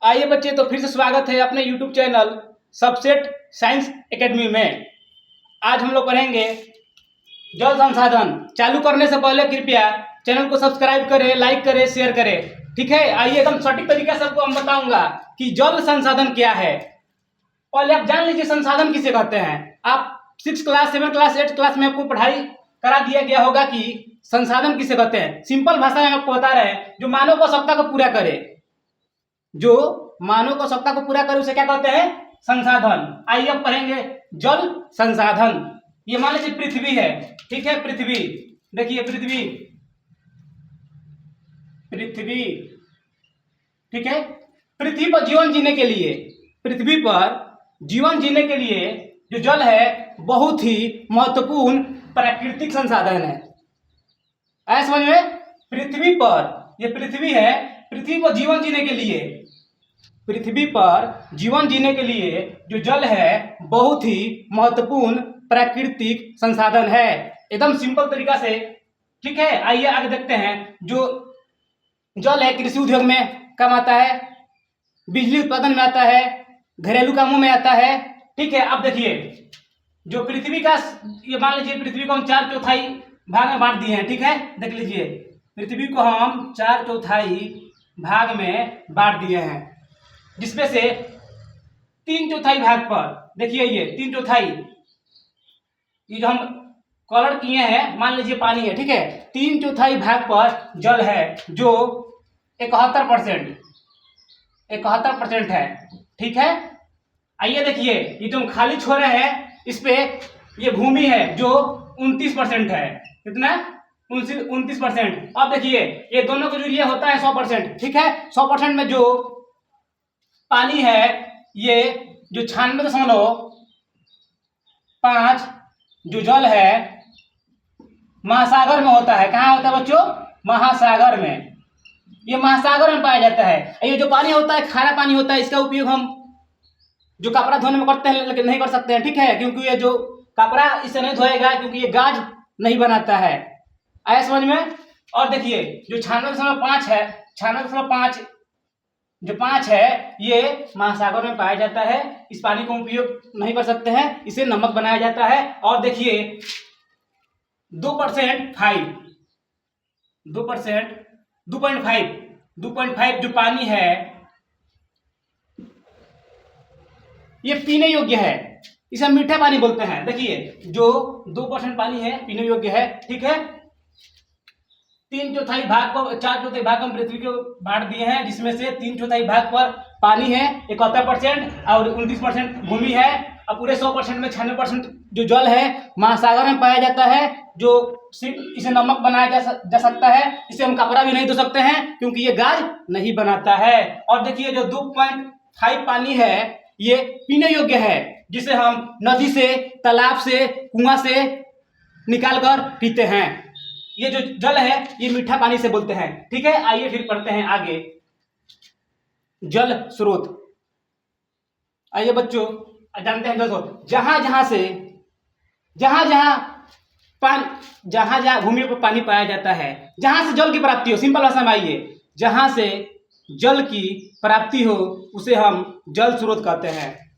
आइए बच्चे, तो फिर से स्वागत है अपने YouTube channel subset science academy में। आज हम लोग पढ़ेंगे जल संसाधन। चालू करने से पहले कृपया चैनल को सब्सक्राइब करें, लाइक करें, शेयर करें। ठीक है, आइए एकदम सटीक तरीके से आपको हम बताऊंगा कि जल संसाधन क्या है। पहले आप जान लीजिए संसाधन किसे कहते हैं। आप 6 क्लास, 7 क्लास, 8 क्लास में आपको पढ़ाई करा दिया गया होगा कि संसाधन किसे कहते हैं। सिंपल भाषा में आपको बता रहे हैं, जो मानव आवश्यकता को पूरा करे, जो मानव आवश्यकता को पूरा करे उसे क्या कहते हैं, संसाधन। आइए अब पढ़ेंगे जल संसाधन। ये मान लीजिए पृथ्वी है, ठीक है, पृथ्वी देखिए, पृथ्वी पृथ्वी ठीक है। पृथ्वी पर जीवन जीने के लिए, पृथ्वी पर जीवन जीने के लिए जो जल है बहुत ही महत्वपूर्ण प्राकृतिक संसाधन है। ऐसा समझ में, पृथ्वी पर, ये पृथ्वी है, पृथ्वी पर जीवन जीने के लिए, पृथ्वी पर जीवन जीने के लिए जो जल है बहुत ही महत्वपूर्ण प्राकृतिक संसाधन है। एकदम सिंपल तरीका से, ठीक है। आइए आगे देखते हैं। जो जल है कृषि उद्योग में काम आता है, बिजली उत्पादन में आता है, घरेलू कामों में आता है। ठीक है, अब देखिए जो पृथ्वी का, ये मान लीजिए पृथ्वी को हम 4/4 भाग में बांट दिए हैं। ठीक है, देख लीजिए पृथ्वी को हम 4/4 भाग में बांट दिए हैं, जिसमें से 3/4 भाग पर देखिए, ये 3/4, ये जो हम कलर किए हैं मान लीजिए पानी है, ठीक है। 3/4 भाग पर जल है जो 71% है, ठीक है। आइए देखिए, ये जो हम खाली छोड़ रहे हैं इस पे, ये भूमि है जो 29% है। कितना? 29%। अब देखिए ये दोनों का जो ये होता है 100%, ठीक है। 100% में जो पानी है, ये जो 96.5 जो जल है महासागर में होता है। कहाँ होता है बच्चों? महासागर में। ये महासागर में पाया जाता है। ये जो पानी होता है खारा पानी होता है, इसका उपयोग हम जो कपड़ा धोने में करते हैं, लेकिन नहीं कर सकते हैं, ठीक है, क्योंकि ये जो कपड़ा इससे नहीं धोएगा, क्योंकि ये गाज नहीं बनाता है। आया समझ में? और देखिए जो 96.5 है, 96.5 जो 5 है, ये महासागर में पाया जाता है। इस पानी को उपयोग नहीं कर सकते हैं, इसे नमक बनाया जाता है। और देखिए 2.5 जो पानी है ये पीने योग्य है, इसे मीठा पानी बोलते हैं। देखिए जो 2% पानी है पीने योग्य है, ठीक है। 3/4 भाग को, 4/4 भाग हम पृथ्वी को बांट दिए हैं, जिसमें से 3/4 भाग पर पानी है 71% और 29% भूमि है। अब पूरे 100% में 96% जो जल है महासागर में पाया जाता है, जो सिर्फ इसे नमक बनाया जा सकता है। इसे हम कपड़ा भी नहीं धो सकते हैं, क्योंकि ये गाज नहीं बनाता है। और देखिए जो 2.5 पानी है ये पीने योग्य है, जिसे हम नदी से, तालाब से, कुआं से निकाल कर पीते हैं। ये जो जल है ये मीठा पानी से बोलते हैं, ठीक है। आइए फिर पढ़ते हैं आगे जल स्रोत। आइए बच्चों, जानते हैं जल स्रोत, जहां जहां भूमि पर पानी पाया जाता है, जहां से जल की प्राप्ति हो, सिंपल भाषा में आइए, जहां से जल की प्राप्ति हो उसे हम जल स्रोत कहते हैं।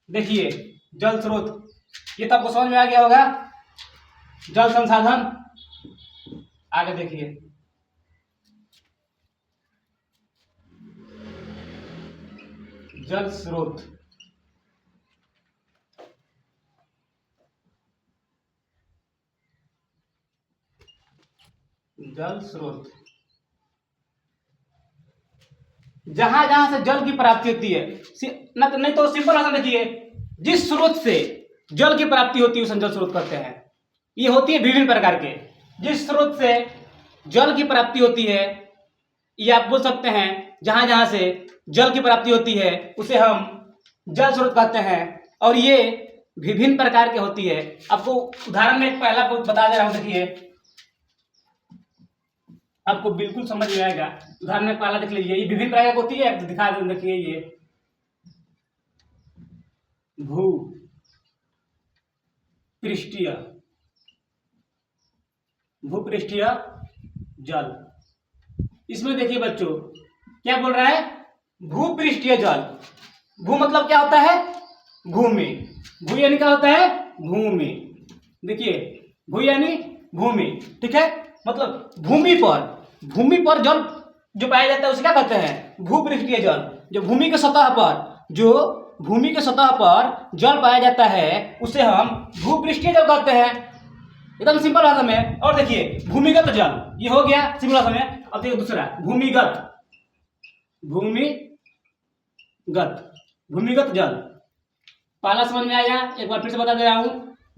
देखिए जल स्रोत, ये तो आपको समझ में आ गया होगा। जल संसाधन, आगे देखिए जल स्रोत। जल स्रोत जहां जहां से जल की प्राप्ति होती है, नहीं तो सिंपल भाषा देखिए, जिस स्रोत से जल की प्राप्ति होती है उसे जल स्रोत कहते हैं। ये होती है विभिन्न प्रकार के, जिस स्रोत से जल की प्राप्ति होती है, ये आप बोल सकते हैं जहां जहां से जल की प्राप्ति होती है उसे हम जल स्रोत कहते हैं। और ये विभिन्न प्रकार के होती है। आपको उदाहरण में पहला बता दे रहा हूं, देखिए आपको बिल्कुल समझ में आएगा। उदाहरण में पहला देख लीजिए, ये विभिन्न प्रकार की होती है, दिखा दें, देखिए ये भू पृष्ठीय, भूपृष्ठीय जल। इसमें देखिए बच्चों क्या बोल रहा है, भूपृष्ठीय जल। भू मतलब क्या होता है? भूमि। भू यानी क्या होता है? भूमि। देखिए, भू यानी भूमि, ठीक है। मतलब भूमि पर जल जो पाया जाता है उसे क्या कहते हैं? भूपृष्ठीय जल। जो भूमि के सतह पर जल पाया जाता है उसे हम भूपृष्ठीय जल कहते हैं। एकदम सिंपल भाषा में। और देखिए, भूमिगत जल, ये हो गया सिंपल भाषा में। अब देखिए दूसरा, भूमिगत जल। पहला समझ में आया? एक बार फिर से बता दे रहा हूं।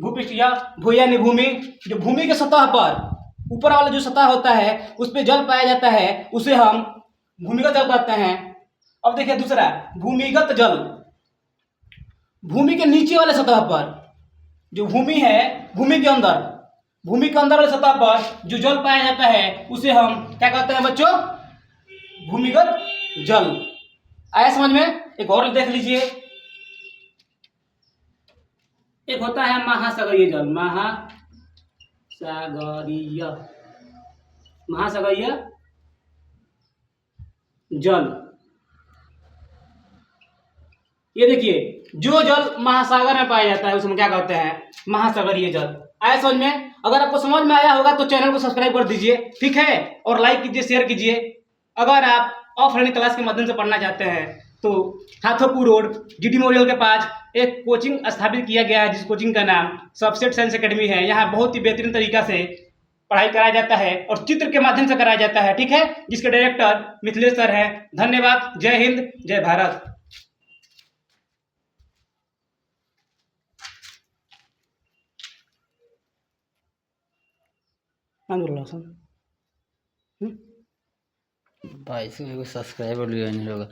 भूपृष्ठीय, भू यानी भूमि। जो भूमि के सतह पर, ऊपर वाला जो सतह होता है उस पर जल पाया जाता है उसे हम भूमिगत जल कहते हैं। अब देखिए दूसरा, भूमिगत जल। भूमि के नीचे वाले सतह पर, जो भूमि है, भूमि के अंदर वाले सतह पर जो जल पाया जाता है उसे हम क्या कहते हैं बच्चों? भूमिगत जल। आया समझ में? एक और देख लीजिए, एक होता है महासागरीय जल। महासागरीय जल। ये देखिए, जो जल महासागर में पाया जाता है उसे हम क्या कहते हैं? महासागरीय जल। आया समझ में? अगर आपको समझ में आया होगा तो चैनल को सब्सक्राइब कर दीजिए, ठीक है, और लाइक कीजिए, शेयर कीजिए। अगर आप ऑफलाइन क्लास के माध्यम से पढ़ना चाहते हैं तो हाथोपुर रोड जीडी मेमोरियल के पास एक कोचिंग स्थापित किया गया है, जिस कोचिंग का नाम सबसेट साइंस एकेडमी है। यहाँ बहुत ही बेहतरीन तरीका से पढ़ाई कराया जाता है और चित्र के माध्यम से कराया जाता है, ठीक है, जिसके डायरेक्टर मिथिलेश सर हैं। धन्यवाद। जय हिंद, जय भारत। भाई से सब्सक्राइबर लिया नहीं होगा।